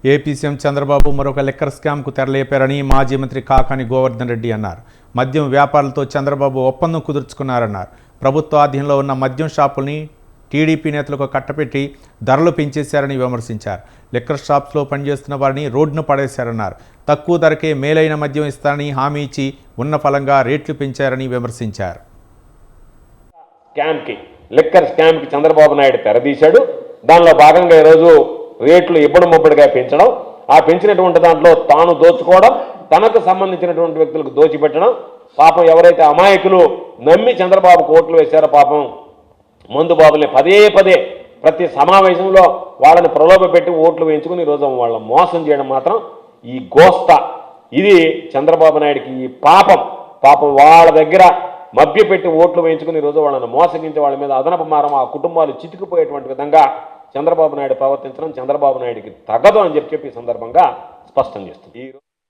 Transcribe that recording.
AP CM Chandrababu మరొక liquor స్కామ్కు తెరలేపారని మాజీ మంత్రి కాకాని గోవర్ధన్ రెడ్డి అన్నారు. మద్యం వ్యాపారులతో చంద్రబాబు ఒప్పందం కుదుర్చుకున్నారన్నారు. ప్రభుత్వ ఆధీనంలో ఉన్న మద్యం షాపుల్ని టీడీపీ నేతలకు కట్టపెట్టి ధరలు పెంచేశారని విమర్శించారు. లిక్కర్ షాప్స్లో పనిచేస్తున్న వారిని రోడ్డును పడేశారన్నారు. తక్కువ ధరకే మేలైన మద్యం ఇస్తారని హామీ ఇచ్చి ఉన్న ఫలంగా రేట్లు పెంచారని విమర్శించారు. లిక్కర్ స్కామ్కి చంద్రబాబు నాయుడు తెరదీశాడు. దానిలో భాగంగా ఈరోజు రేట్లు ఇబ్బడి ముబ్బడిగా పెంచడం, ఆ పెంచినటువంటి దాంట్లో తాను దోచుకోవడం, తనకు సంబంధించినటువంటి వ్యక్తులకు దోచిపెట్టడం. పాపం ఎవరైతే అమాయకులు నమ్మి చంద్రబాబుకు ఓట్లు వేశారో పాపం మందు బాబుల్ని పదే పదే ప్రతి సమావేశంలో వాళ్ళని ప్రలోభ పెట్టి ఓట్లు వేయించుకుని ఈరోజు వాళ్ళని మోసం చేయడం మాత్రం ఈ గోస్తా, ఇది చంద్రబాబు నాయుడికి ఈ పాపం వాళ్ళ దగ్గర మభ్యపెట్టి ఓట్లు వేయించుకుని ఈరోజు వాళ్ళని మోసగించి వాళ్ళ మీద అదనపు మారం ఆ కుటుంబాలు చితికిపోయేటువంటి విధంగా చంద్రబాబు నాయుడు ప్రవర్తించడం చంద్రబాబు నాయుడికి తగదు అని చెప్పి ఈ సందర్భంగా స్పష్టం చేస్తుంది.